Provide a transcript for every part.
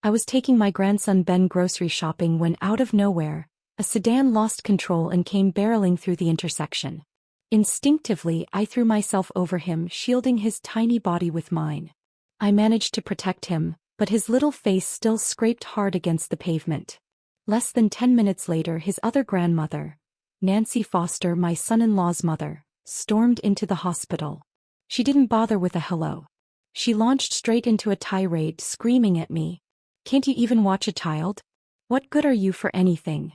I was taking my grandson Ben grocery shopping when out of nowhere, a sedan lost control and came barreling through the intersection. Instinctively, I threw myself over him, shielding his tiny body with mine. I managed to protect him, but his little face still scraped hard against the pavement. Less than 10 minutes later, his other grandmother, Nancy Foster, my son-in-law's mother, stormed into the hospital. She didn't bother with a hello. She launched straight into a tirade, screaming at me. "Can't you even watch a child? What good are you for anything?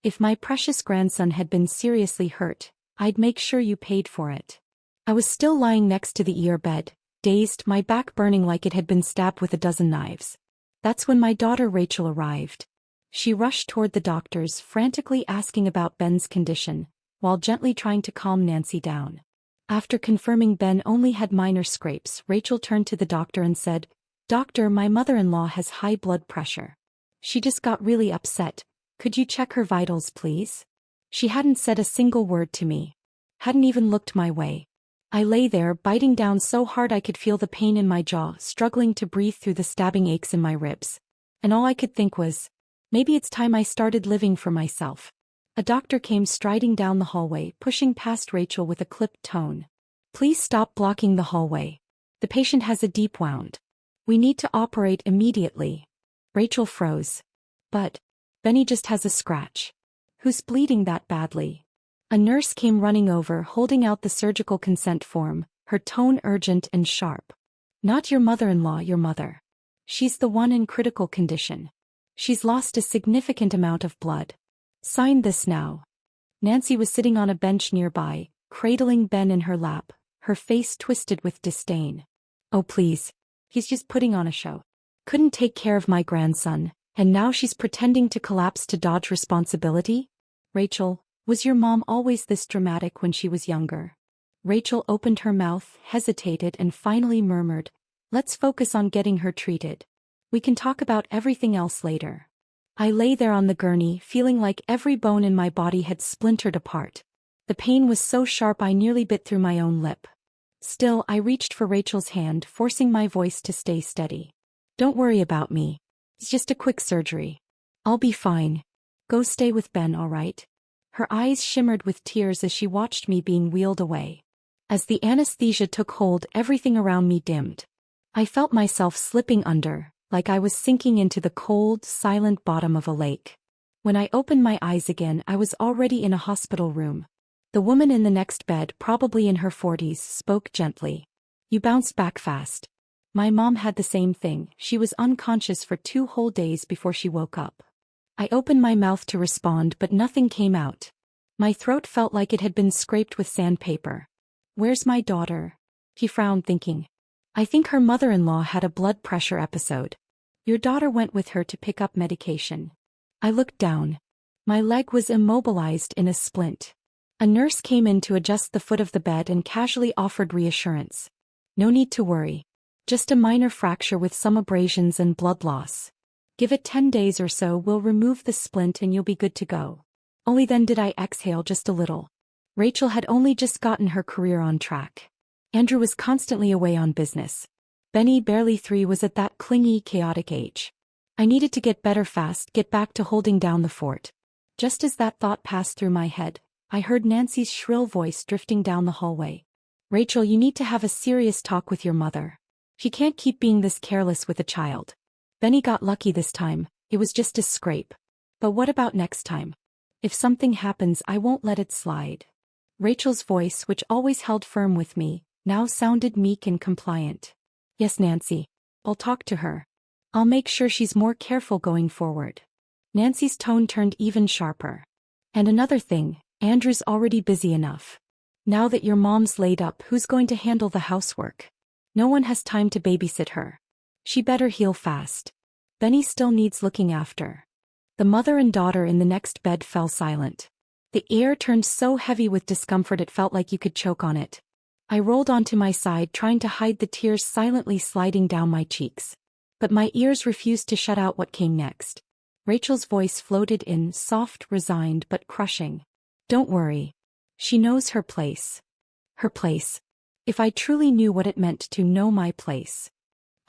If my precious grandson had been seriously hurt, I'd make sure you paid for it." I was still lying next to the ER bed, dazed, my back burning like it had been stabbed with a dozen knives. That's when my daughter Rachel arrived. She rushed toward the doctors, frantically asking about Ben's condition, while gently trying to calm Nancy down. After confirming Ben only had minor scrapes, Rachel turned to the doctor and said, "Doctor, my mother-in-law has high blood pressure. She just got really upset. Could you check her vitals, please?" She hadn't said a single word to me. Hadn't even looked my way. I lay there, biting down so hard I could feel the pain in my jaw, struggling to breathe through the stabbing aches in my ribs. And all I could think was, maybe it's time I started living for myself. A doctor came striding down the hallway, pushing past Rachel with a clipped tone. "Please stop blocking the hallway. The patient has a deep wound. We need to operate immediately." Rachel froze. "But Benny just has a scratch. Who's bleeding that badly?" A nurse came running over, holding out the surgical consent form, her tone urgent and sharp. "Not your mother-in-law, your mother. She's the one in critical condition. She's lost a significant amount of blood. Sign this now." Nancy was sitting on a bench nearby, cradling Ben in her lap, her face twisted with disdain. "Oh please. He's just putting on a show. Couldn't take care of my grandson, and now she's pretending to collapse to dodge responsibility? Rachel, was your mom always this dramatic when she was younger?" Rachel opened her mouth, hesitated, and finally murmured, "Let's focus on getting her treated. We can talk about everything else later." I lay there on the gurney, feeling like every bone in my body had splintered apart. The pain was so sharp I nearly bit through my own lip. Still, I reached for Rachel's hand, forcing my voice to stay steady. "Don't worry about me. It's just a quick surgery. I'll be fine. Go stay with Ben, all right?" Her eyes shimmered with tears as she watched me being wheeled away. As the anesthesia took hold, everything around me dimmed. I felt myself slipping under, like I was sinking into the cold, silent bottom of a lake. When I opened my eyes again, I was already in a hospital room. The woman in the next bed, probably in her 40s, spoke gently. "You bounced back fast. My mom had the same thing. She was unconscious for 2 whole days before she woke up." I opened my mouth to respond, but nothing came out. My throat felt like it had been scraped with sandpaper. "Where's my daughter?" He frowned, thinking. "I think her mother-in-law had a blood pressure episode. Your daughter went with her to pick up medication." I looked down. My leg was immobilized in a splint. A nurse came in to adjust the foot of the bed and casually offered reassurance. "No need to worry. Just a minor fracture with some abrasions and blood loss. Give it 10 days or so, we'll remove the splint and you'll be good to go." Only then did I exhale just a little. Rachel had only just gotten her career on track. Andrew was constantly away on business. Benny, barely 3, was at that clingy, chaotic age. I needed to get better fast, get back to holding down the fort. Just as that thought passed through my head, I heard Nancy's shrill voice drifting down the hallway. "Rachel, you need to have a serious talk with your mother. She can't keep being this careless with a child. Benny got lucky this time, it was just a scrape. But what about next time? If something happens, I won't let it slide." Rachel's voice, which always held firm with me, now sounded meek and compliant. "Yes, Nancy. I'll talk to her. I'll make sure she's more careful going forward." Nancy's tone turned even sharper. "And another thing, Andrew's already busy enough. Now that your mom's laid up, who's going to handle the housework? No one has time to babysit her. She better heal fast. Benny still needs looking after." The mother and daughter in the next bed fell silent. The air turned so heavy with discomfort it felt like you could choke on it. I rolled onto my side, trying to hide the tears silently sliding down my cheeks. But my ears refused to shut out what came next. Rachel's voice floated in, soft, resigned, but crushing. "Don't worry. She knows her place. Her place. If I truly knew what it meant to know my place."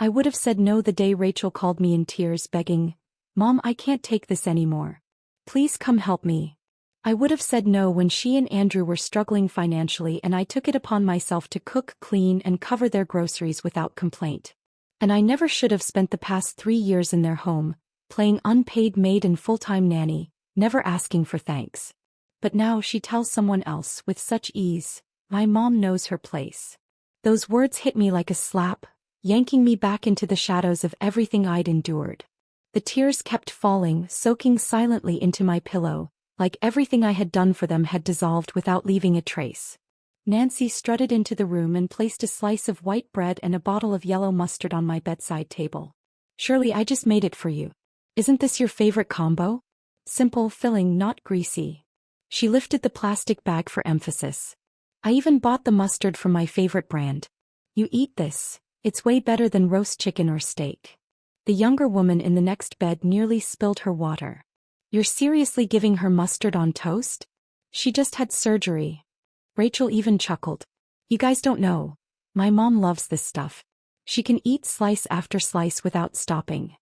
I would have said no the day Rachel called me in tears begging, "Mom, I can't take this anymore. Please come help me." I would have said no when she and Andrew were struggling financially and I took it upon myself to cook, clean, and cover their groceries without complaint. And I never should have spent the past 3 years in their home, playing unpaid maid and full-time nanny, never asking for thanks. But now she tells someone else with such ease, "My mom knows her place." Those words hit me like a slap, yanking me back into the shadows of everything I'd endured. The tears kept falling, soaking silently into my pillow, like everything I had done for them had dissolved without leaving a trace. Nancy strutted into the room and placed a slice of white bread and a bottle of yellow mustard on my bedside table. "Shirley, I just made it for you. Isn't this your favorite combo? Simple, filling, not greasy." She lifted the plastic bag for emphasis. "I even bought the mustard from my favorite brand. You eat this. It's way better than roast chicken or steak." The younger woman in the next bed nearly spilled her water. "You're seriously giving her mustard on toast? She just had surgery." Rachel even chuckled. "You guys don't know. My mom loves this stuff. She can eat slice after slice without stopping."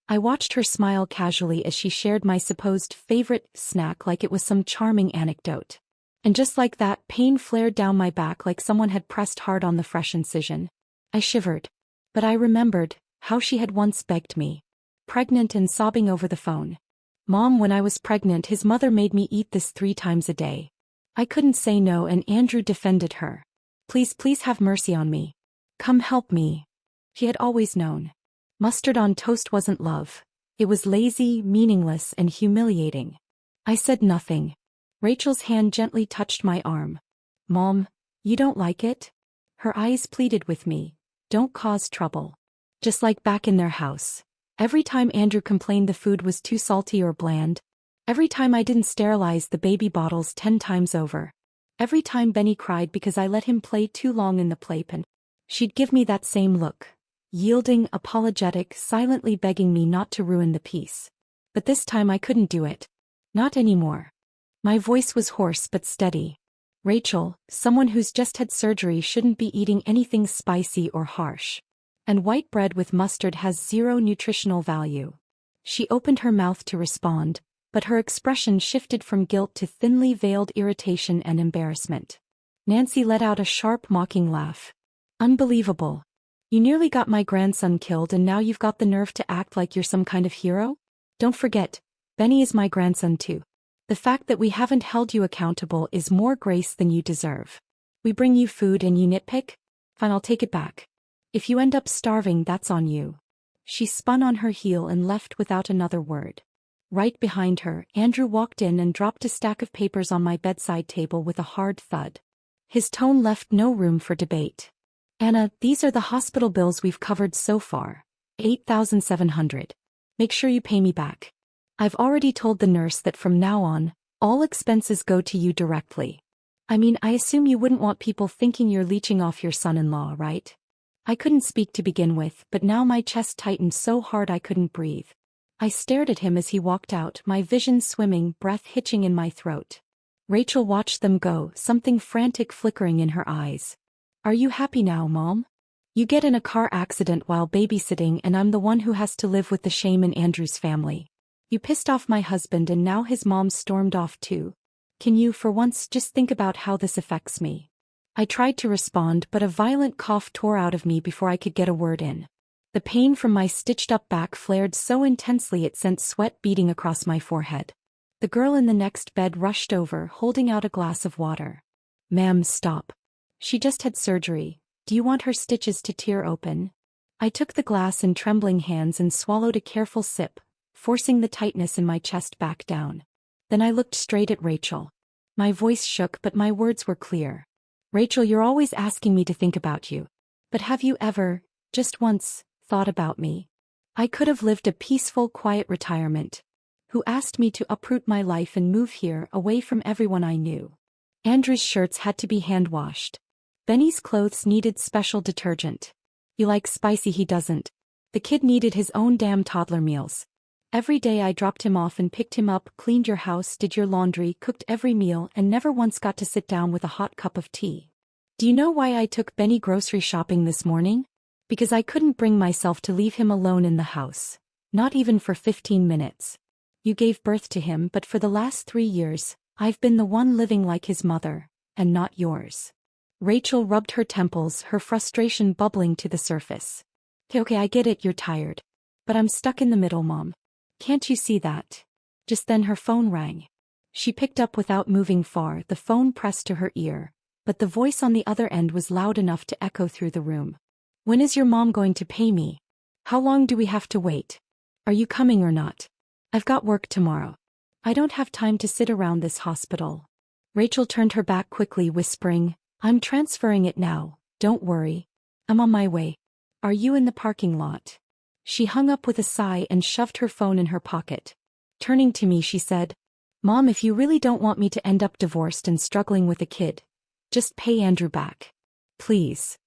I watched her smile casually as she shared my supposed favorite snack like it was some charming anecdote. And just like that, pain flared down my back like someone had pressed hard on the fresh incision. I shivered. But I remembered how she had once begged me, pregnant and sobbing over the phone. "Mom, when I was pregnant, his mother made me eat this 3 times a day." I couldn't say no and Andrew defended her. "Please, please have mercy on me. Come help me." He had always known. Mustard on toast wasn't love. It was lazy, meaningless, and humiliating. I said nothing. Rachel's hand gently touched my arm. "Mom, you don't like it?" Her eyes pleaded with me. "Don't cause trouble." Just like back in their house. Every time Andrew complained the food was too salty or bland. Every time I didn't sterilize the baby bottles 10 times over. Every time Benny cried because I let him play too long in the playpen. She'd give me that same look. Yielding, apologetic, silently begging me not to ruin the peace. But this time I couldn't do it. Not anymore. My voice was hoarse but steady. "Rachel, someone who's just had surgery shouldn't be eating anything spicy or harsh. And white bread with mustard has 0 nutritional value." She opened her mouth to respond, but her expression shifted from guilt to thinly veiled irritation and embarrassment. Nancy let out a sharp, mocking laugh. "Unbelievable. You nearly got my grandson killed and now you've got the nerve to act like you're some kind of hero? Don't forget, Benny is my grandson too. The fact that we haven't held you accountable is more grace than you deserve. We bring you food and you nitpick? Fine, I'll take it back. If you end up starving, that's on you." She spun on her heel and left without another word. Right behind her, Andrew walked in and dropped a stack of papers on my bedside table with a hard thud. His tone left no room for debate. "Anna, these are the hospital bills we've covered so far. 8,700. Make sure you pay me back. I've already told the nurse that from now on, all expenses go to you directly. I mean, I assume you wouldn't want people thinking you're leeching off your son-in-law, right?" I couldn't speak to begin with, but now my chest tightened so hard I couldn't breathe. I stared at him as he walked out, my vision swimming, breath hitching in my throat. Rachel watched them go, something frantic flickering in her eyes. "Are you happy now, Mom? You get in a car accident while babysitting and I'm the one who has to live with the shame in Andrew's family. You pissed off my husband and now his mom stormed off too. Can you, for once, just think about how this affects me?" I tried to respond, but a violent cough tore out of me before I could get a word in. The pain from my stitched-up back flared so intensely it sent sweat beading across my forehead. The girl in the next bed rushed over, holding out a glass of water. "Ma'am, stop. She just had surgery. Do you want her stitches to tear open?" I took the glass in trembling hands and swallowed a careful sip, forcing the tightness in my chest back down. Then I looked straight at Rachel. My voice shook, but my words were clear. "Rachel, you're always asking me to think about you. But have you ever, just once, thought about me? I could have lived a peaceful, quiet retirement. Who asked me to uproot my life and move here, away from everyone I knew? Andrew's shirts had to be hand-washed. Benny's clothes needed special detergent. You like spicy, he doesn't. The kid needed his own damn toddler meals. Every day I dropped him off and picked him up, cleaned your house, did your laundry, cooked every meal, and never once got to sit down with a hot cup of tea. Do you know why I took Benny grocery shopping this morning? Because I couldn't bring myself to leave him alone in the house. Not even for 15 minutes. You gave birth to him, but for the last 3 years, I've been the one living like his mother, and not yours. Rachel rubbed her temples, her frustration bubbling to the surface. Okay, I get it, you're tired. But I'm stuck in the middle, Mom. Can't you see that? Just then her phone rang. She picked up without moving far, the phone pressed to her ear, but the voice on the other end was loud enough to echo through the room. When is your mom going to pay me? How long do we have to wait? Are you coming or not? I've got work tomorrow. I don't have time to sit around this hospital. Rachel turned her back quickly, whispering, I'm transferring it now, don't worry. I'm on my way. Are you in the parking lot? She hung up with a sigh and shoved her phone in her pocket. Turning to me, she said, Mom, if you really don't want me to end up divorced and struggling with a kid, just pay Andrew back. Please.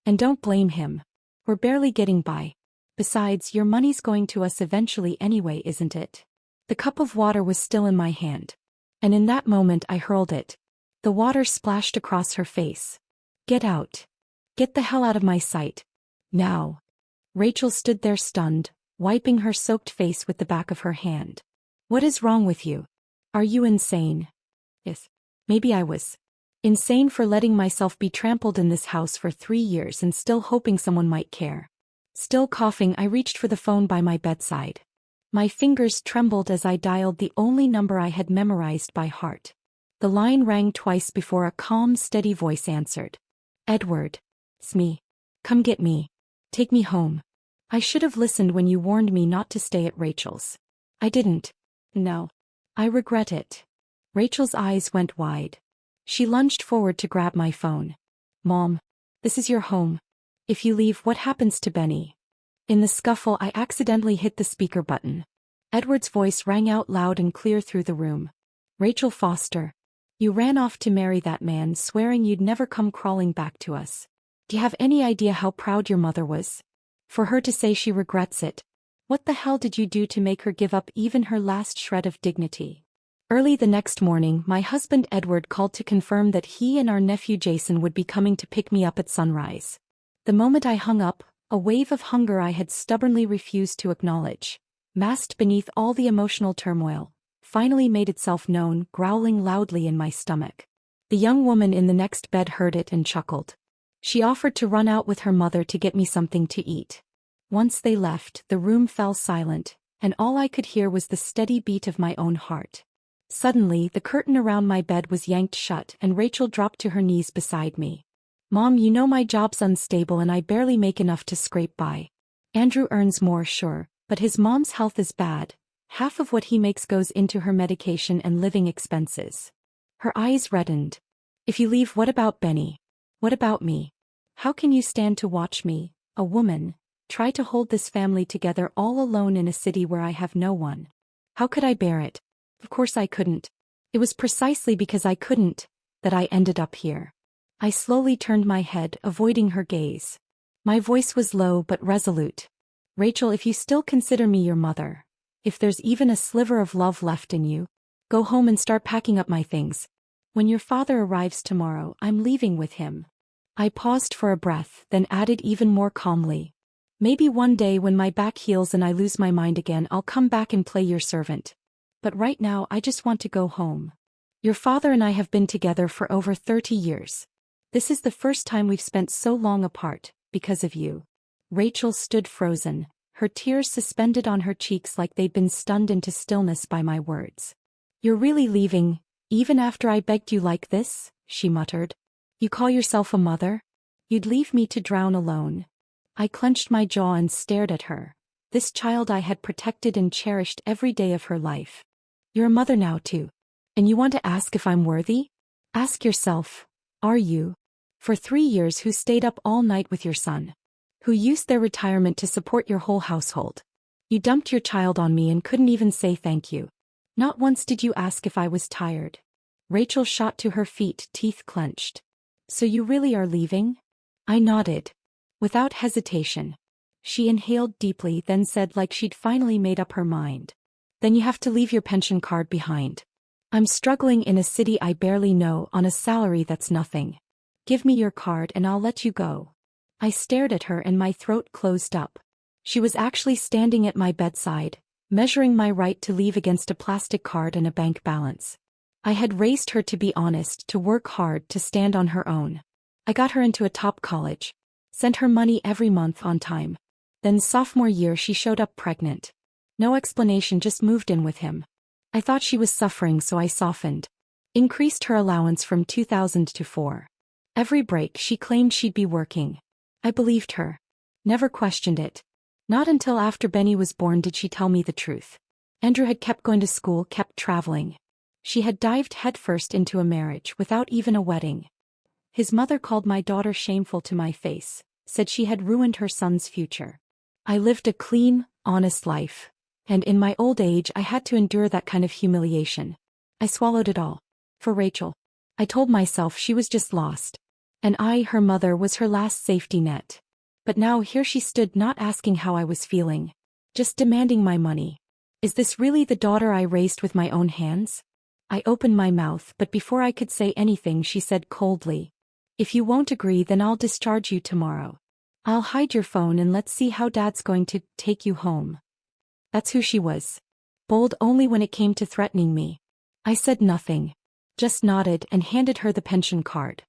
And don't blame him. We're barely getting by. Besides, your money's going to us eventually anyway, isn't it? The cup of water was still in my hand. And in that moment I hurled it. The water splashed across her face. Get out. Get the hell out of my sight. Now. Rachel stood there stunned, wiping her soaked face with the back of her hand. What is wrong with you? Are you insane? Yes. Maybe I was. Insane for letting myself be trampled in this house for 3 years and still hoping someone might care. Still coughing, I reached for the phone by my bedside. My fingers trembled as I dialed the only number I had memorized by heart. The line rang twice before a calm, steady voice answered. Edward. It's me. Come get me. Take me home. I should have listened when you warned me not to stay at Rachel's. I didn't. No. I regret it. Rachel's eyes went wide. She lunged forward to grab my phone. Mom. This is your home. If you leave, what happens to Benny? In the scuffle, I accidentally hit the speaker button. Edward's voice rang out loud and clear through the room. Rachel Foster. You ran off to marry that man, swearing you'd never come crawling back to us. Do you have any idea how proud your mother was? For her to say she regrets it. What the hell did you do to make her give up even her last shred of dignity? Early the next morning, my husband Edward called to confirm that he and our nephew Jason would be coming to pick me up at sunrise. The moment I hung up, a wave of hunger I had stubbornly refused to acknowledge, masked beneath all the emotional turmoil, finally made itself known, growling loudly in my stomach. The young woman in the next bed heard it and chuckled. She offered to run out with her mother to get me something to eat. Once they left, the room fell silent, and all I could hear was the steady beat of my own heart. Suddenly, the curtain around my bed was yanked shut and Rachel dropped to her knees beside me. Mom, you know my job's unstable and I barely make enough to scrape by. Andrew earns more, sure, but his mom's health is bad. Half of what he makes goes into her medication and living expenses. Her eyes reddened. If you leave, what about Benny? What about me? How can you stand to watch me, a woman, try to hold this family together all alone in a city where I have no one? How could I bear it? Of course I couldn't. It was precisely because I couldn't that I ended up here. I slowly turned my head, avoiding her gaze. My voice was low but resolute. Rachel, if you still consider me your mother, if there's even a sliver of love left in you, go home and start packing up my things. When your father arrives tomorrow, I'm leaving with him. I paused for a breath, then added even more calmly. Maybe one day when my back heals and I lose my mind again, I'll come back and play your servant. But right now I just want to go home. Your father and I have been together for over 30 years. This is the first time we've spent so long apart, because of you. Rachel stood frozen, her tears suspended on her cheeks like they'd been stunned into stillness by my words. You're really leaving, even after I begged you like this? She muttered. You call yourself a mother? You'd leave me to drown alone. I clenched my jaw and stared at her. This child I had protected and cherished every day of her life. You're a mother now too. And you want to ask if I'm worthy? Ask yourself, are you? For 3 years who stayed up all night with your son? Who used their retirement to support your whole household? You dumped your child on me and couldn't even say thank you. Not once did you ask if I was tired. Rachel shot to her feet, teeth clenched. So you really are leaving? I nodded. Without hesitation. She inhaled deeply, then said like she'd finally made up her mind. Then you have to leave your pension card behind. I'm struggling in a city I barely know on a salary that's nothing. Give me your card and I'll let you go. I stared at her and my throat closed up. She was actually standing at my bedside, measuring my right to leave against a plastic card and a bank balance. I had raised her to be honest, to work hard, to stand on her own. I got her into a top college. Sent her money every month on time. Then sophomore year she showed up pregnant. No explanation, just moved in with him. I thought she was suffering, so I softened. Increased her allowance from 2,000 to 4. Every break she claimed she'd be working. I believed her. Never questioned it. Not until after Benny was born did she tell me the truth. Andrew had kept going to school, kept traveling. She had dived headfirst into a marriage without even a wedding. His mother called my daughter shameful to my face, said she had ruined her son's future. I lived a clean, honest life. And in my old age I had to endure that kind of humiliation. I swallowed it all. For Rachel. I told myself she was just lost. And I, her mother, was her last safety net. But now here she stood, not asking how I was feeling. Just demanding my money. Is this really the daughter I raised with my own hands? I opened my mouth, but before I could say anything she said coldly, "If you won't agree, then I'll discharge you tomorrow. I'll hide your phone and let's see how Dad's going to take you home." That's who she was. Bold only when it came to threatening me. I said nothing. Just nodded and handed her the pension card.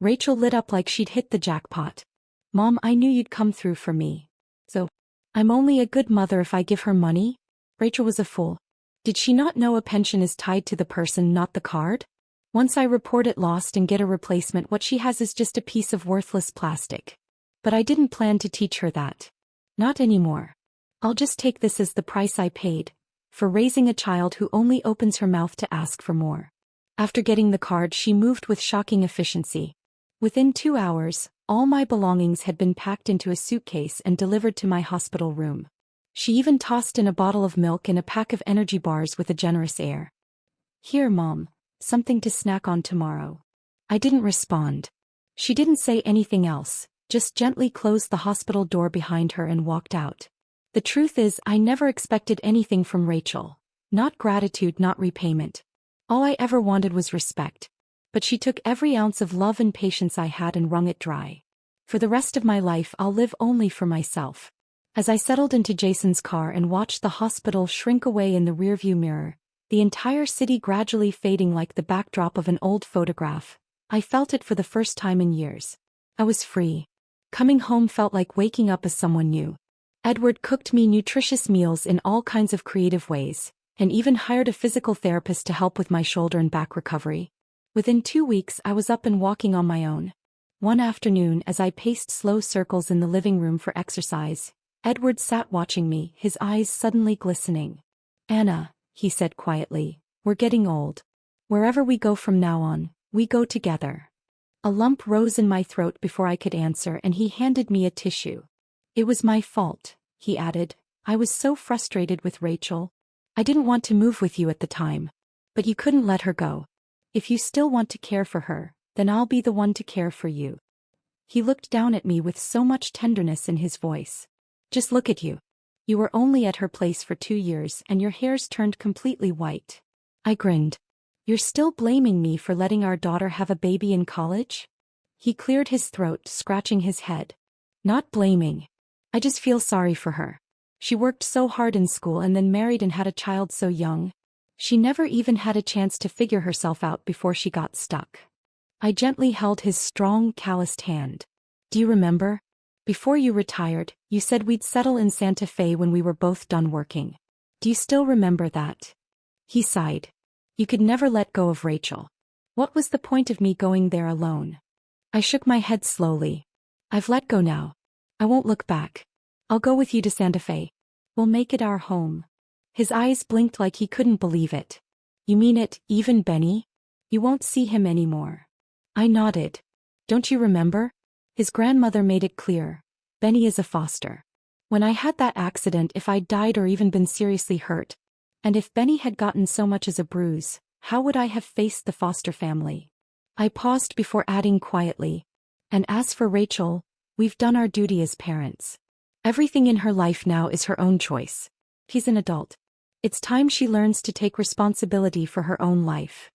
Rachel lit up like she'd hit the jackpot. "Mom, I knew you'd come through for me. So, I'm only a good mother if I give her money?" Rachel was a fool. Did she not know a pension is tied to the person, not the card? Once I report it lost and get a replacement, what she has is just a piece of worthless plastic. But I didn't plan to teach her that. Not anymore. I'll just take this as the price I paid for raising a child who only opens her mouth to ask for more. After getting the card, she moved with shocking efficiency. Within 2 hours, all my belongings had been packed into a suitcase and delivered to my hospital room. She even tossed in a bottle of milk and a pack of energy bars with a generous air. "Here, Mom, something to snack on tomorrow." I didn't respond. She didn't say anything else, just gently closed the hospital door behind her and walked out. The truth is, I never expected anything from Rachel. Not gratitude, not repayment. All I ever wanted was respect. But she took every ounce of love and patience I had and wrung it dry. For the rest of my life I'll live only for myself. As I settled into Jason's car and watched the hospital shrink away in the rearview mirror, the entire city gradually fading like the backdrop of an old photograph, I felt it for the first time in years. I was free. Coming home felt like waking up as someone new. Edward cooked me nutritious meals in all kinds of creative ways, and even hired a physical therapist to help with my shoulder and back recovery. Within 2 weeks I was up and walking on my own. One afternoon, as I paced slow circles in the living room for exercise, Edward sat watching me, his eyes suddenly glistening. "Anna," he said quietly, "we're getting old. Wherever we go from now on, we go together." A lump rose in my throat before I could answer, and he handed me a tissue. "It was my fault," he added. "I was so frustrated with Rachel. I didn't want to move with you at the time. But you couldn't let her go. If you still want to care for her, then I'll be the one to care for you." He looked down at me with so much tenderness in his voice. "Just look at you. You were only at her place for 2 years and your hair's turned completely white." I grinned. "You're still blaming me for letting our daughter have a baby in college?" He cleared his throat, scratching his head. "Not blaming. I just feel sorry for her. She worked so hard in school and then married and had a child so young. She never even had a chance to figure herself out before she got stuck." I gently held his strong, calloused hand. "Do you remember? Before you retired, you said we'd settle in Santa Fe when we were both done working. Do you still remember that?" He sighed. "You could never let go of Rachel. What was the point of me going there alone?" I shook my head slowly. "I've let go now. I won't look back. I'll go with you to Santa Fe. We'll make it our home." His eyes blinked like he couldn't believe it. "You mean it, even Benny? You won't see him anymore?" I nodded. "Don't you remember? His grandmother made it clear. Benny is a foster. When I had that accident, if I'd died or even been seriously hurt, and if Benny had gotten so much as a bruise, how would I have faced the foster family?" I paused before adding quietly, "And as for Rachel, we've done our duty as parents. Everything in her life now is her own choice. She's an adult. It's time she learns to take responsibility for her own life."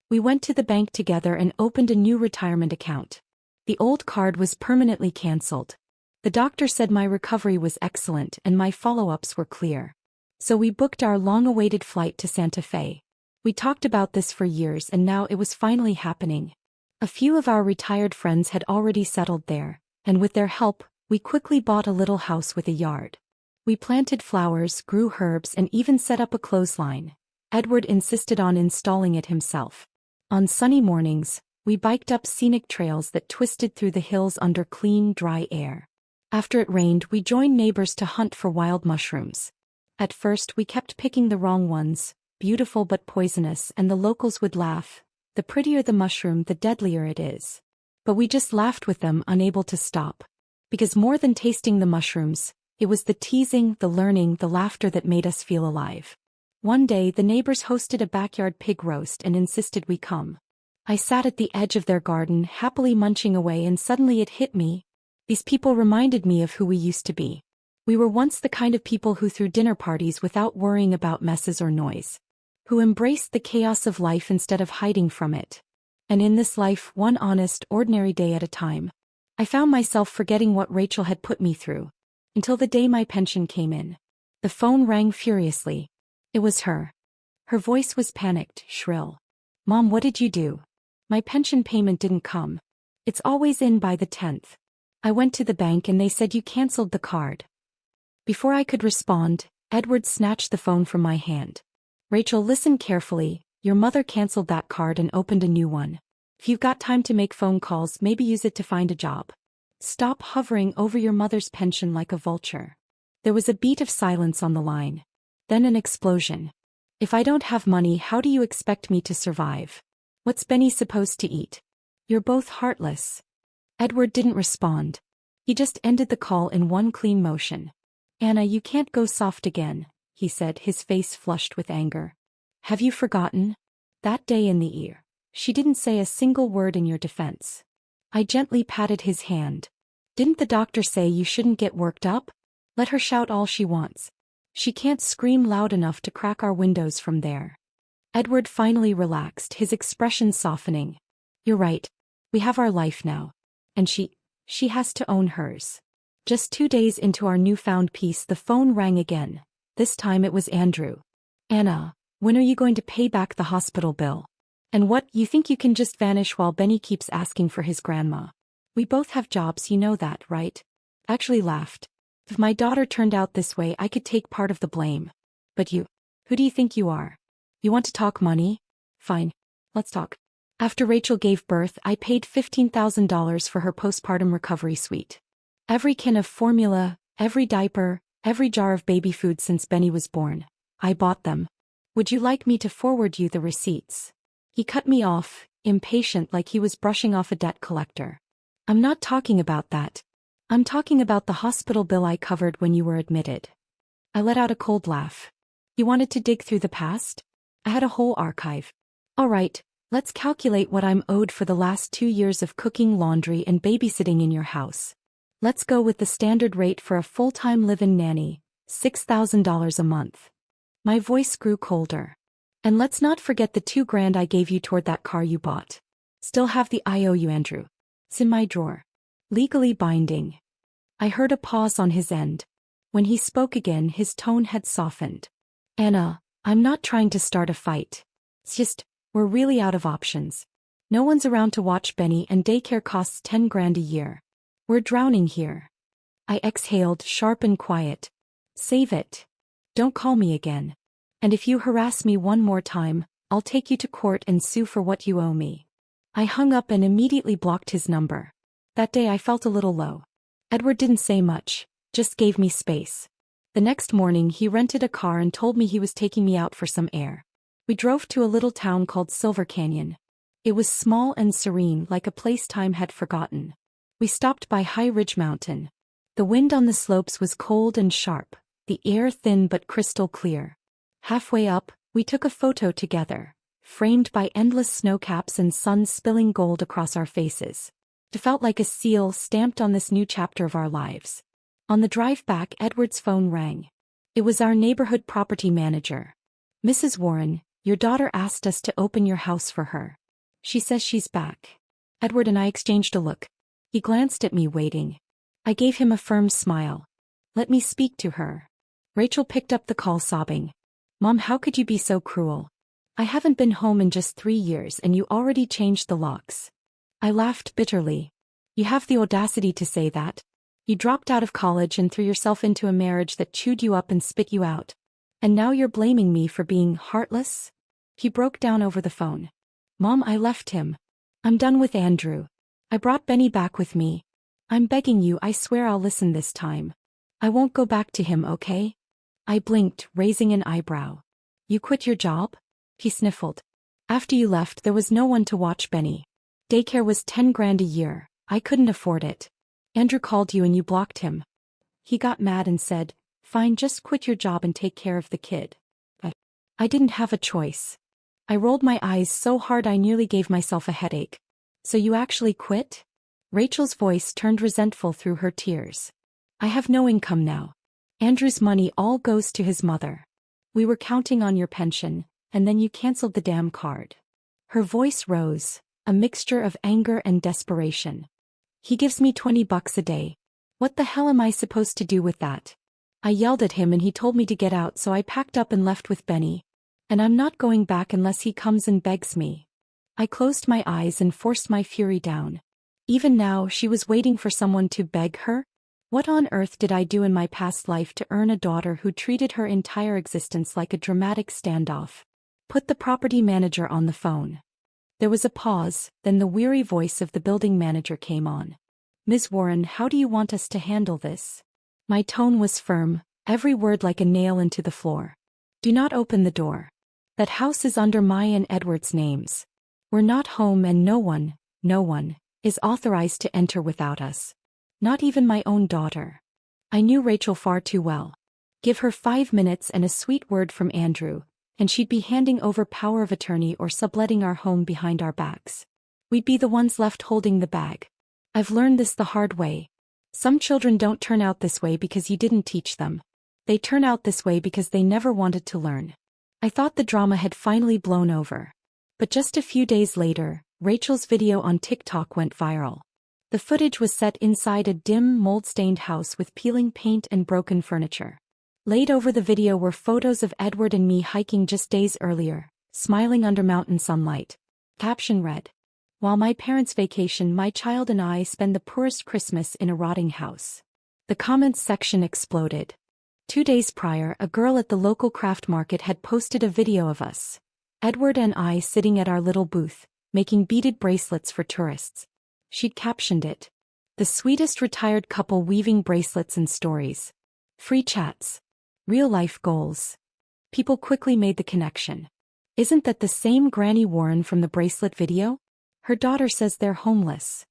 We went to the bank together and opened a new retirement account. The old card was permanently cancelled, The doctor said my recovery was excellent and my follow-ups were clear. So we booked our long-awaited flight to Santa Fe. We talked about this for years and now it was finally happening. A few of our retired friends had already settled there, and with their help, we quickly bought a little house with a yard. We planted flowers, grew herbs, and even set up a clothesline. Edward insisted on installing it himself. On sunny mornings, we biked up scenic trails that twisted through the hills under clean, dry air. After it rained, we joined neighbors to hunt for wild mushrooms. At first, we kept picking the wrong ones, beautiful but poisonous, and the locals would laugh. The prettier the mushroom, the deadlier it is. But we just laughed with them, unable to stop. Because more than tasting the mushrooms, it was the teasing, the learning, the laughter that made us feel alive. One day, the neighbors hosted a backyard pig roast and insisted we come. I sat at the edge of their garden, happily munching away, and suddenly it hit me. These people reminded me of who we used to be. We were once the kind of people who threw dinner parties without worrying about messes or noise. Who embraced the chaos of life instead of hiding from it. And in this life, one honest, ordinary day at a time, I found myself forgetting what Rachel had put me through. Until the day my pension came in. The phone rang furiously. It was her. Her voice was panicked, shrill. "Mom, what did you do? My pension payment didn't come. It's always in by the 10th. I went to the bank and they said you canceled the card." Before I could respond, Edward snatched the phone from my hand. "Rachel, listen carefully. Your mother canceled that card and opened a new one. If you've got time to make phone calls, maybe use it to find a job. Stop hovering over your mother's pension like a vulture." There was a beat of silence on the line. Then an explosion. "If I don't have money, how do you expect me to survive? What's Benny supposed to eat? You're both heartless." Edward didn't respond. He just ended the call in one clean motion. "Anna, you can't go soft again," he said, his face flushed with anger. "Have you forgotten? That day in the ER. She didn't say a single word in your defense." I gently patted his hand. "Didn't the doctor say you shouldn't get worked up? Let her shout all she wants. She can't scream loud enough to crack our windows from there." Edward finally relaxed, his expression softening. "You're right. We have our life now. And she has to own hers." Just 2 days into our newfound peace, the phone rang again. This time it was Andrew. "Anna, when are you going to pay back the hospital bill? And what, you think you can just vanish while Benny keeps asking for his grandma? We both have jobs, you know that, right?" Actually laughed. "If my daughter turned out this way, I could take part of the blame. But you, who do you think you are? You want to talk money? Fine. Let's talk." After Rachel gave birth, I paid $15,000 for her postpartum recovery suite. Every can of formula, every diaper, every jar of baby food since Benny was born. I bought them. "Would you like me to forward you the receipts?" He cut me off, impatient like he was brushing off a debt collector. "I'm not talking about that. I'm talking about the hospital bill I covered when you were admitted." I let out a cold laugh. "You wanted to dig through the past? I had a whole archive. All right, let's calculate what I'm owed for the last 2 years of cooking, laundry, and babysitting in your house. Let's go with the standard rate for a full-time live-in nanny, $6,000 a month." My voice grew colder. "And let's not forget the $2,000 I gave you toward that car you bought. Still have the IOU, Andrew. It's in my drawer. Legally binding." I heard a pause on his end. When he spoke again, his tone had softened. "Anna, I'm not trying to start a fight. It's just, we're really out of options. No one's around to watch Benny and daycare costs $10,000 a year. We're drowning here." I exhaled, sharp and quiet. "Save it. Don't call me again. And if you harass me one more time, I'll take you to court and sue for what you owe me." I hung up and immediately blocked his number. That day I felt a little low. Edward didn't say much, just gave me space. The next morning he rented a car and told me he was taking me out for some air. We drove to a little town called Silver Canyon. It was small and serene, like a place time had forgotten. We stopped by High Ridge Mountain. The wind on the slopes was cold and sharp, the air thin but crystal clear. Halfway up, we took a photo together, framed by endless snowcaps and sun spilling gold across our faces. It felt like a seal stamped on this new chapter of our lives. On the drive back, Edward's phone rang. It was our neighborhood property manager. "Mrs. Warren, your daughter asked us to open your house for her. She says she's back." Edward and I exchanged a look. He glanced at me, waiting. I gave him a firm smile. Let me speak to her. Rachel picked up the call sobbing. Mom, how could you be so cruel? I haven't been home in just 3 years and you already changed the locks. I laughed bitterly. You have the audacity to say that? You dropped out of college and threw yourself into a marriage that chewed you up and spit you out. And now you're blaming me for being heartless? He broke down over the phone. Mom, I left him. I'm done with Andrew. I brought Benny back with me. I'm begging you, I swear I'll listen this time. I won't go back to him, okay? I blinked, raising an eyebrow. You quit your job? He sniffled. After you left, there was no one to watch Benny. Daycare was 10 grand a year. I couldn't afford it. Andrew called you and you blocked him. He got mad and said, fine, just quit your job and take care of the kid. But I didn't have a choice. I rolled my eyes so hard I nearly gave myself a headache. So you actually quit? Rachel's voice turned resentful through her tears. I have no income now. Andrew's money all goes to his mother. We were counting on your pension, and then you canceled the damn card. Her voice rose, a mixture of anger and desperation. He gives me $20 a day. What the hell am I supposed to do with that? I yelled at him and he told me to get out, so I packed up and left with Benny. And I'm not going back unless he comes and begs me. I closed my eyes and forced my fury down. Even now, she was waiting for someone to beg her? What on earth did I do in my past life to earn a daughter who treated her entire existence like a dramatic standoff? Put the property manager on the phone. There was a pause, then the weary voice of the building manager came on. Ms. Warren, how do you want us to handle this? My tone was firm, every word like a nail into the floor. Do not open the door. That house is under my and Edward's names. We're not home and no one, is authorized to enter without us. Not even my own daughter. I knew Rachel far too well. Give her 5 minutes and a sweet word from Andrew, and she'd be handing over power of attorney or subletting our home behind our backs. We'd be the ones left holding the bag. I've learned this the hard way. Some children don't turn out this way because you didn't teach them. They turn out this way because they never wanted to learn. I thought the drama had finally blown over. But just a few days later, Rachel's video on TikTok went viral. The footage was set inside a dim, mold-stained house with peeling paint and broken furniture. Laid over the video were photos of Edward and me hiking just days earlier, smiling under mountain sunlight. Caption read, "While my parents vacation, my child and I spend the poorest Christmas in a rotting house." The comments section exploded. 2 days prior, a girl at the local craft market had posted a video of us, Edward and I, sitting at our little booth, making beaded bracelets for tourists. She'd captioned it, "The sweetest retired couple weaving bracelets and stories. Free chats. Real-life goals." People quickly made the connection. Isn't that the same Granny Warren from the bracelet video? Her daughter says they're homeless.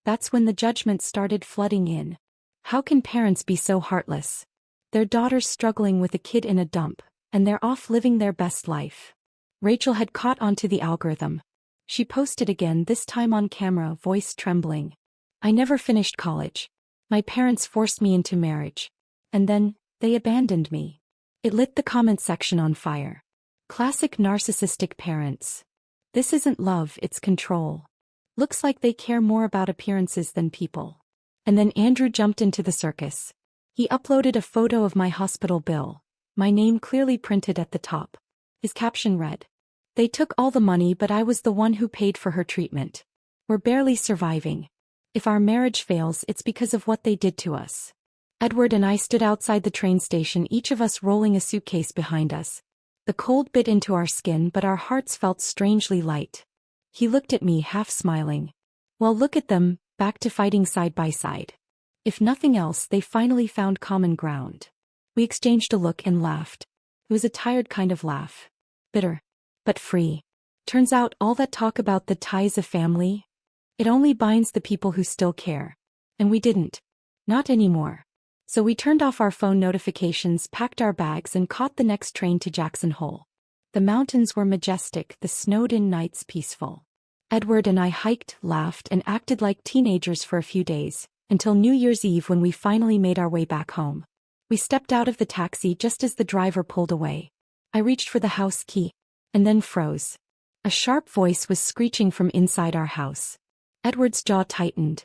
That's when the judgment started flooding in. How can parents be so heartless? Their daughter's struggling with a kid in a dump, and they're off living their best life. Rachel had caught onto the algorithm. She posted again, this time on camera, voice trembling. "I never finished college. My parents forced me into marriage. And then, they abandoned me." It lit the comment section on fire. Classic narcissistic parents. This isn't love, it's control. Looks like they care more about appearances than people. And then Andrew jumped into the circus. He uploaded a photo of my hospital bill, my name clearly printed at the top. His caption read, "They took all the money, but I was the one who paid for her treatment. We're barely surviving. If our marriage fails, it's because of what they did to us." Edward and I stood outside the train station, each of us rolling a suitcase behind us. The cold bit into our skin, but our hearts felt strangely light. He looked at me, half smiling. "Well, look at them, back to fighting side by side. If nothing else, they finally found common ground." We exchanged a look and laughed. It was a tired kind of laugh. Bitter. But free. Turns out all that talk about the ties of family, it only binds the people who still care. And we didn't. Not anymore. So we turned off our phone notifications, packed our bags, and caught the next train to Jackson Hole. The mountains were majestic, the snowed-in nights peaceful. Edward and I hiked, laughed, and acted like teenagers for a few days, until New Year's Eve when we finally made our way back home. We stepped out of the taxi just as the driver pulled away. I reached for the house key, and then froze. A sharp voice was screeching from inside our house. Edward's jaw tightened.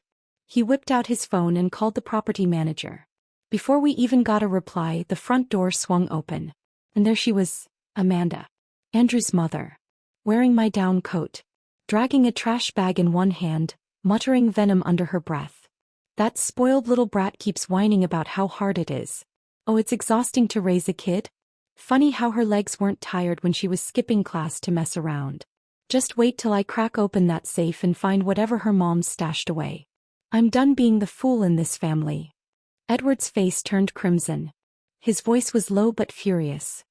He whipped out his phone and called the property manager. Before we even got a reply, the front door swung open. And there she was, Amanda, Andrew's mother, wearing my down coat, dragging a trash bag in one hand, muttering venom under her breath. That spoiled little brat keeps whining about how hard it is. Oh, it's exhausting to raise a kid. Funny how her legs weren't tired when she was skipping class to mess around. Just wait till I crack open that safe and find whatever her mom's stashed away. I'm done being the fool in this family. Edward's face turned crimson. His voice was low but furious.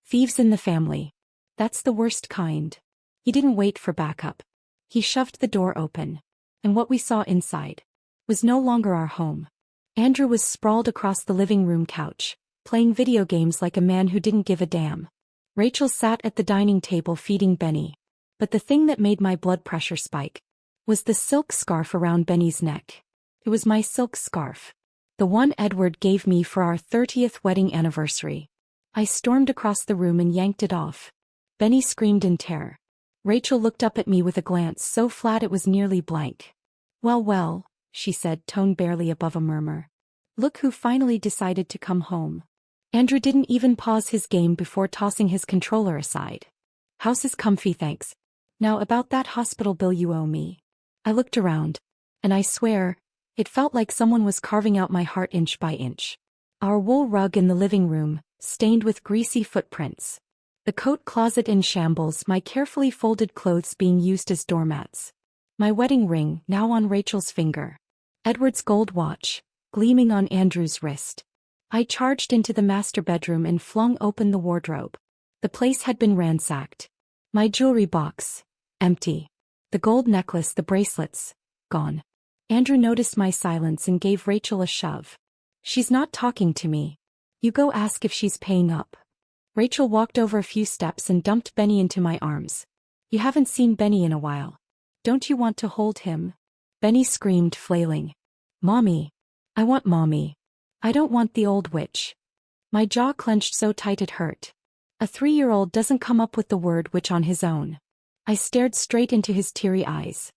Thieves in the family. That's the worst kind. He didn't wait for backup. He shoved the door open. And what we saw inside was no longer our home. Andrew was sprawled across the living room couch, playing video games like a man who didn't give a damn. Rachel sat at the dining table feeding Benny. But the thing that made my blood pressure spike was the silk scarf around Benny's neck. It was my silk scarf. The one Edward gave me for our 30th wedding anniversary. I stormed across the room and yanked it off. Benny screamed in terror. Rachel looked up at me with a glance so flat it was nearly blank. Well, she said, tone barely above a murmur. Look who finally decided to come home. Andrew didn't even pause his game before tossing his controller aside. House is comfy, thanks. Now about that hospital bill you owe me. I looked around, and I swear, it felt like someone was carving out my heart inch by inch. Our wool rug in the living room, stained with greasy footprints. The coat closet in shambles, my carefully folded clothes being used as doormats. My wedding ring, now on Rachel's finger. Edward's gold watch, gleaming on Andrew's wrist. I charged into the master bedroom and flung open the wardrobe. The place had been ransacked. My jewelry box, empty. The gold necklace, the bracelets, gone. Andrew noticed my silence and gave Rachel a shove. She's not talking to me. You go ask if she's paying up. Rachel walked over a few steps and dumped Benny into my arms. You haven't seen Benny in a while. Don't you want to hold him? Benny screamed, flailing. Mommy. I want Mommy. I don't want the old witch. My jaw clenched so tight it hurt. A 3-year-old doesn't come up with the word witch on his own. I stared straight into his teary eyes.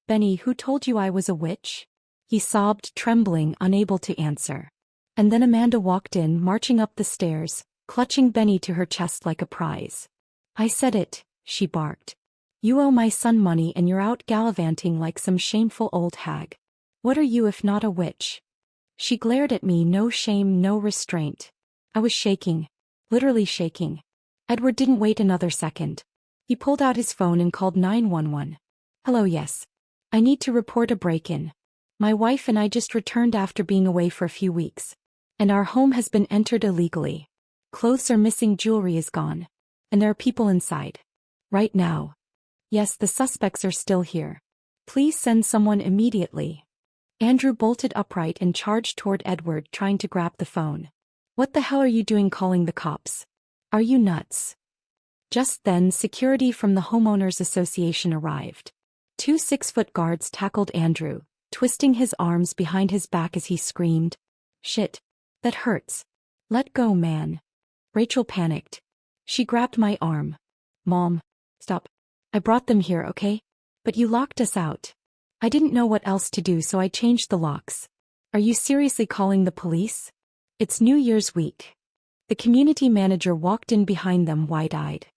Benny, who told you I was a witch? He sobbed, trembling, unable to answer. And then Amanda walked in, marching up the stairs, clutching Benny to her chest like a prize. I said it, she barked. You owe my son money and you're out gallivanting like some shameful old hag. What are you if not a witch? She glared at me, no shame, no restraint. I was shaking. Literally shaking. Edward didn't wait another second. He pulled out his phone and called 911. Hello, yes. I need to report a break-in. My wife and I just returned after being away for a few weeks. And our home has been entered illegally. Clothes are missing, jewelry is gone. And there are people inside. Right now. Yes, the suspects are still here. Please send someone immediately. Andrew bolted upright and charged toward Edward, trying to grab the phone. What the hell are you doing calling the cops? Are you nuts? Just then, security from the Homeowners Association arrived. 2 6-foot guards tackled Andrew, twisting his arms behind his back as he screamed. Shit. That hurts. Let go, man. Rachel panicked. She grabbed my arm. Mom. Stop. I brought them here, okay? But you locked us out. I didn't know what else to do, so I changed the locks. Are you seriously calling the police? It's New Year's week. The community manager walked in behind them, wide-eyed.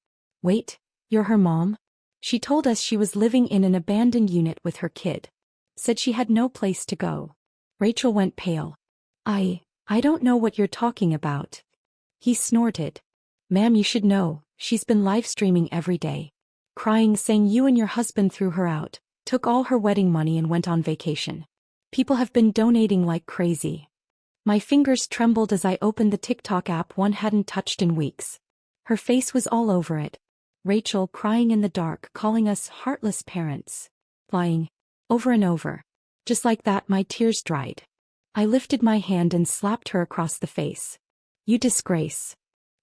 Wait, you're her mom? She told us she was living in an abandoned unit with her kid. Said she had no place to go. Rachel went pale. I don't know what you're talking about. He snorted. Ma'am, you should know, she's been live streaming every day. Crying, saying you and your husband threw her out, took all her wedding money and went on vacation. People have been donating like crazy. My fingers trembled as I opened the TikTok app one hadn't touched in weeks. Her face was all over it. Rachel crying in the dark, calling us heartless parents. Lying. Over and over. Just like that, my tears dried. I lifted my hand and slapped her across the face. You disgrace.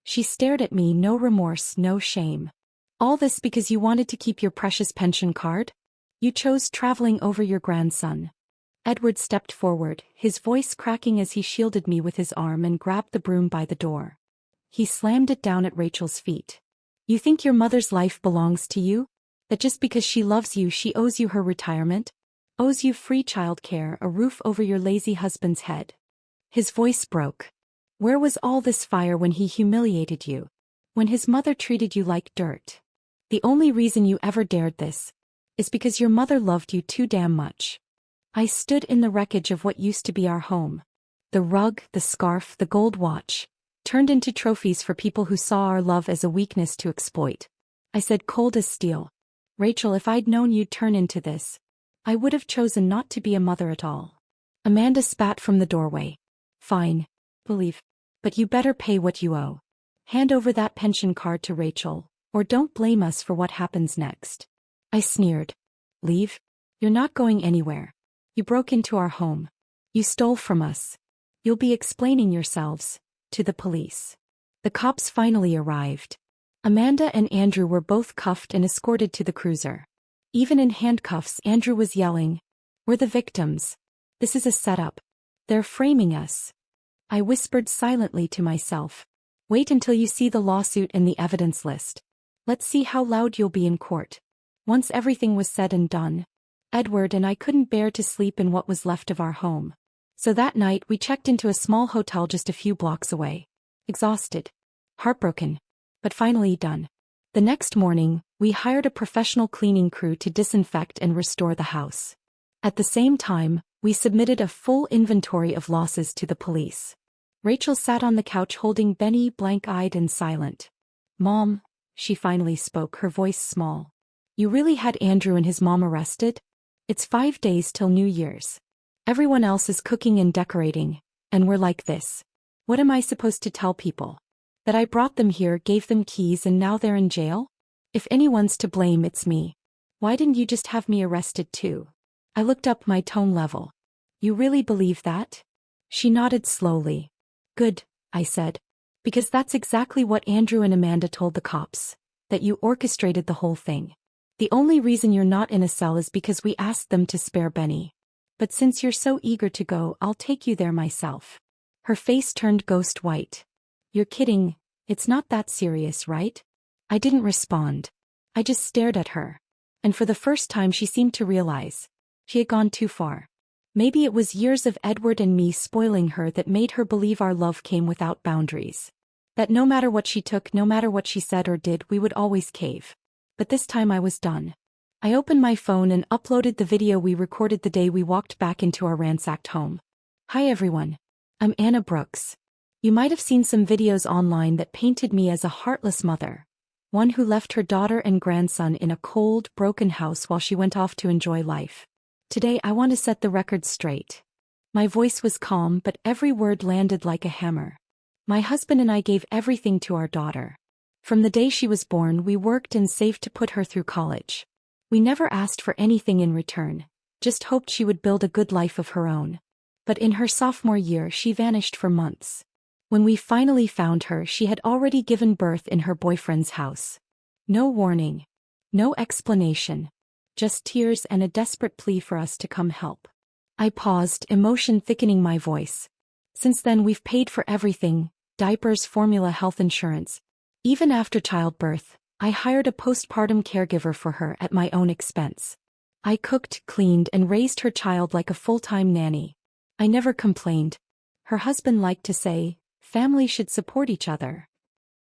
She stared at me, no remorse, no shame. All this because you wanted to keep your precious pension card? You chose traveling over your grandson. Edward stepped forward, his voice cracking as he shielded me with his arm and grabbed the broom by the door. He slammed it down at Rachel's feet. You think your mother's life belongs to you? That just because she loves you she owes you her retirement? owes you free childcare, a roof over your lazy husband's head. His voice broke. Where was all this fire when he humiliated you? When his mother treated you like dirt? The only reason you ever dared this is because your mother loved you too damn much. I stood in the wreckage of what used to be our home. The rug, the scarf, the gold watch, turned into trophies for people who saw our love as a weakness to exploit. I said cold as steel, Rachel, if I'd known you'd turn into this, I would have chosen not to be a mother at all. Amanda spat from the doorway. Fine. Believe. But you better pay what you owe. Hand over that pension card to Rachel, or don't blame us for what happens next. I sneered. Leave? You're not going anywhere. You broke into our home. You stole from us. You'll be explaining yourselves to the police. The cops finally arrived. Amanda and Andrew were both cuffed and escorted to the cruiser. Even in handcuffs, Andrew was yelling, "We're the victims. This is a setup. They're framing us." I whispered silently to myself, "Wait until you see the lawsuit and the evidence list. Let's see how loud you'll be in court." Once everything was said and done, Edward and I couldn't bear to sleep in what was left of our home. So that night we checked into a small hotel just a few blocks away. Exhausted. Heartbroken. But finally done. The next morning, we hired a professional cleaning crew to disinfect and restore the house. At the same time, we submitted a full inventory of losses to the police. Rachel sat on the couch holding Benny, blank-eyed and silent. "Mom," she finally spoke, her voice small. "You really had Andrew and his mom arrested? It's 5 days till New Year's. Everyone else is cooking and decorating, and we're like this. What am I supposed to tell people? That I brought them here, gave them keys, and now they're in jail? If anyone's to blame, it's me. Why didn't you just have me arrested too?" I looked up, my tone level. "You really believe that?" She nodded slowly. "Good," I said. "Because that's exactly what Andrew and Amanda told the cops. That you orchestrated the whole thing. The only reason you're not in a cell is because we asked them to spare Benny. But since you're so eager to go, I'll take you there myself." Her face turned ghost white. "You're kidding. It's not that serious, right?" I didn't respond. I just stared at her. And for the first time she seemed to realize. She had gone too far. Maybe it was years of Edward and me spoiling her that made her believe our love came without boundaries. That no matter what she took, no matter what she said or did, we would always cave. But this time I was done. I opened my phone and uploaded the video we recorded the day we walked back into our ransacked home. "Hi everyone. I'm Anna Brooks. You might have seen some videos online that painted me as a heartless mother. One who left her daughter and grandson in a cold, broken house while she went off to enjoy life. Today I want to set the record straight." My voice was calm, but every word landed like a hammer. My husband and I gave everything to our daughter. From the day she was born, we worked and saved to put her through college. We never asked for anything in return, just hoped she would build a good life of her own. But in her sophomore year, she vanished for months. When we finally found her, she had already given birth in her boyfriend's house. No warning. No explanation. Just tears and a desperate plea for us to come help. I paused, emotion thickening my voice. Since then we've paid for everything: diapers, formula, health insurance. Even after childbirth, I hired a postpartum caregiver for her at my own expense. I cooked, cleaned, and raised her child like a full-time nanny. I never complained. Her husband liked to say, "Families should support each other."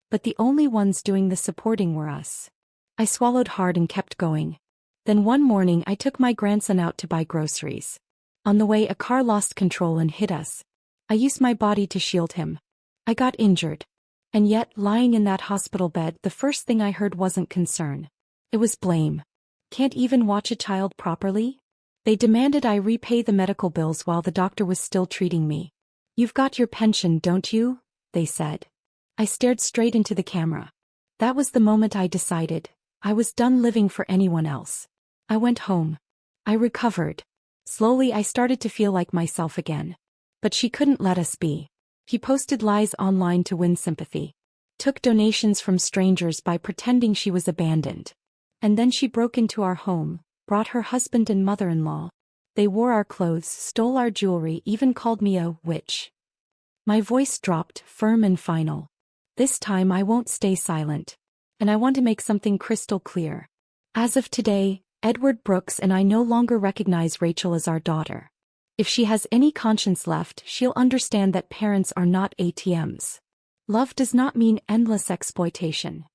But the only ones doing the supporting were us. I swallowed hard and kept going. Then one morning I took my grandson out to buy groceries. On the way, a car lost control and hit us. I used my body to shield him. I got injured. And yet, lying in that hospital bed, the first thing I heard wasn't concern. It was blame. "Can't even watch a child properly?" They demanded I repay the medical bills while the doctor was still treating me. "You've got your pension, don't you?" they said. I stared straight into the camera. That was the moment I decided. I was done living for anyone else. I went home. I recovered. Slowly I started to feel like myself again. But she couldn't let us be. He posted lies online to win sympathy. Took donations from strangers by pretending she was abandoned. And then she broke into our home, brought her husband and mother-in-law. They wore our clothes, stole our jewelry, even called me a witch. My voice dropped, firm and final. This time I won't stay silent. And I want to make something crystal clear. As of today, Edward Brooks and I no longer recognize Rachel as our daughter. If she has any conscience left, she'll understand that parents are not ATMs. Love does not mean endless exploitation.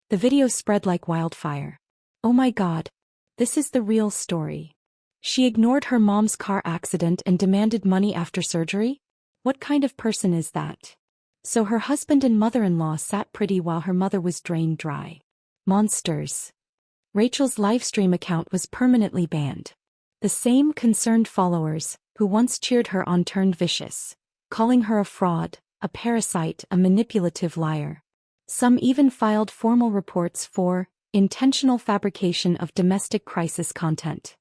The video spread like wildfire. Oh my God. This is the real story. She ignored her mom's car accident and demanded money after surgery? What kind of person is that? So her husband and mother-in-law sat pretty while her mother was drained dry. Monsters. Rachel's livestream account was permanently banned. The same concerned followers, who once cheered her on, turned vicious, calling her a fraud, a parasite, a manipulative liar. Some even filed formal reports for intentional fabrication of domestic crisis content.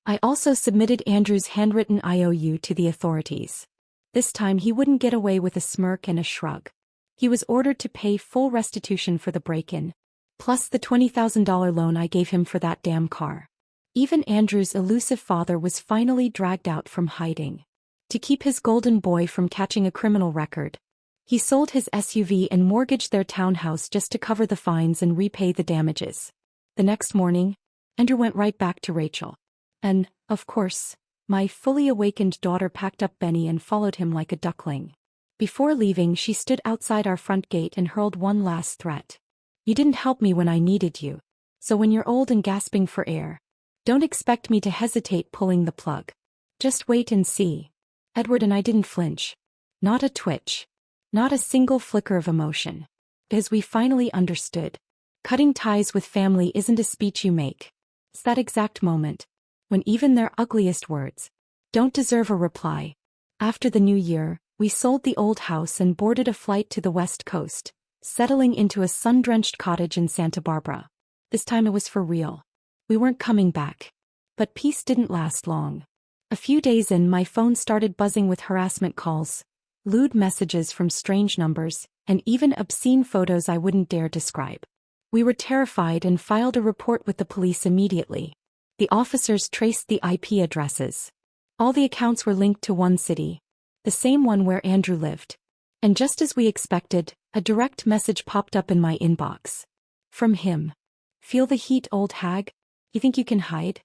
I also submitted Andrew's handwritten IOU to the authorities. This time he wouldn't get away with a smirk and a shrug. He was ordered to pay full restitution for the break-in, plus the $20,000 loan I gave him for that damn car. Even Andrew's elusive father was finally dragged out from hiding. To keep his golden boy from catching a criminal record, he sold his SUV and mortgaged their townhouse just to cover the fines and repay the damages. The next morning, Andrew went right back to Rachel. And, of course, my fully awakened daughter packed up Benny and followed him like a duckling. Before leaving, she stood outside our front gate and hurled one last threat. You didn't help me when I needed you. So when you're old and gasping for air, don't expect me to hesitate pulling the plug. Just wait and see. Edward and I didn't flinch. Not a twitch. Not a single flicker of emotion. Because we finally understood. Cutting ties with family isn't a speech you make. It's that exact moment, when even their ugliest words don't deserve a reply. After the new year, we sold the old house and boarded a flight to the West Coast, settling into a sun-drenched cottage in Santa Barbara. This time it was for real. We weren't coming back. But peace didn't last long. A few days in, my phone started buzzing with harassment calls, lewd messages from strange numbers, and even obscene photos I wouldn't dare describe. We were terrified and filed a report with the police immediately. The officers traced the IP addresses. All the accounts were linked to one city, the same one where Andrew lived. And just as we expected, a direct message popped up in my inbox. From him. Feel the heat, old hag? You think you can hide?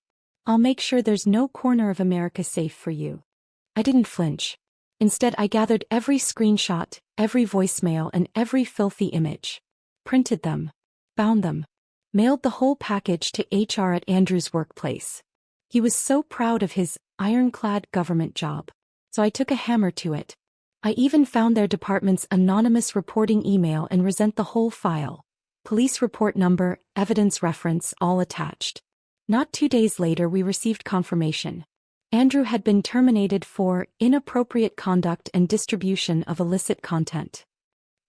I'll make sure there's no corner of America safe for you. I didn't flinch. Instead, I gathered every screenshot, every voicemail, and every filthy image. Printed them. Bound them. Mailed the whole package to HR at Andrew's workplace. He was so proud of his ironclad government job. So I took a hammer to it. I even found their department's anonymous reporting email and resent the whole file. Police report number, evidence reference, all attached. Not 2 days later, we received confirmation. Andrew had been terminated for inappropriate conduct and distribution of illicit content.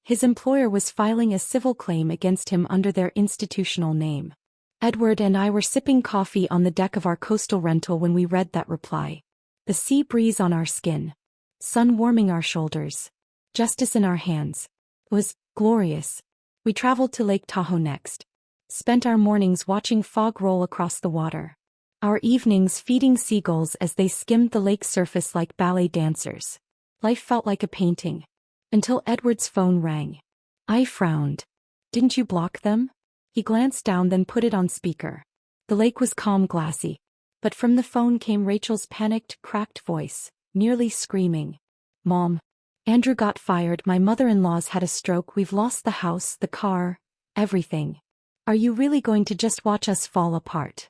His employer was filing a civil claim against him under their institutional name. Edward and I were sipping coffee on the deck of our coastal rental when we read that reply. The sea breeze on our skin. Sun warming our shoulders. Justice in our hands. It was glorious. We traveled to Lake Tahoe next. Spent our mornings watching fog roll across the water. Our evenings feeding seagulls as they skimmed the lake's surface like ballet dancers. Life felt like a painting. Until Edward's phone rang. I frowned. Didn't you block them? He glanced down, then put it on speaker. The lake was calm, glassy. But from the phone came Rachel's panicked, cracked voice, nearly screaming. Mom. Andrew got fired, my mother-in-law's had a stroke, we've lost the house, the car, everything. Are you really going to just watch us fall apart?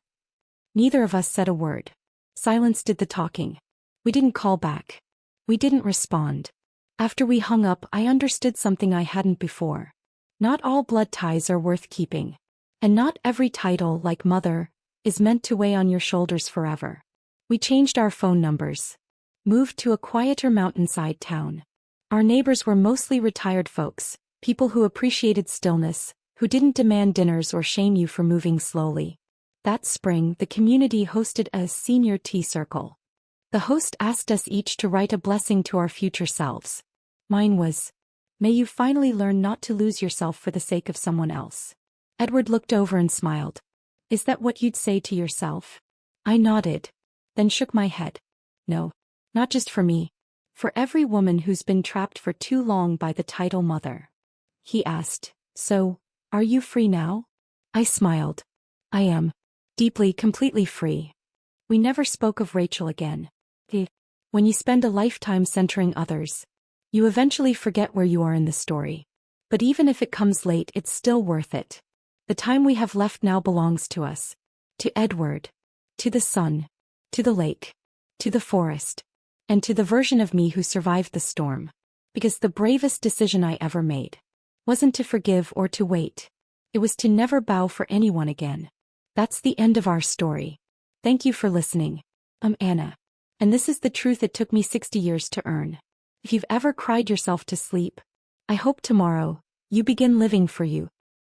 Neither of us said a word. Silence did the talking. We didn't call back. We didn't respond. After we hung up, I understood something I hadn't before. Not all blood ties are worth keeping. And not every title, like mother, is meant to weigh on your shoulders forever. We changed our phone numbers. Moved to a quieter mountainside town. Our neighbors were mostly retired folks, people who appreciated stillness, who didn't demand dinners or shame you for moving slowly. That spring, the community hosted a senior tea circle. The host asked us each to write a blessing to our future selves. Mine was, may you finally learn not to lose yourself for the sake of someone else. Edward looked over and smiled. Is that what you'd say to yourself? I nodded, then shook my head. No, not just for me. For every woman who's been trapped for too long by the title mother. He asked, so, are you free now? I smiled. I am. Deeply, completely free. We never spoke of Rachel again. When you spend a lifetime centering others, you eventually forget where you are in the story. But even if it comes late, it's still worth it. The time we have left now belongs to us. To Edward. To the sun. To the lake. To the forest. And to the version of me who survived the storm. Because the bravest decision I ever made wasn't to forgive or to wait. It was to never bow for anyone again. That's the end of our story. Thank you for listening. I'm Anna. And this is the truth it took me 60 years to earn. If you've ever cried yourself to sleep, I hope tomorrow, you begin living for you.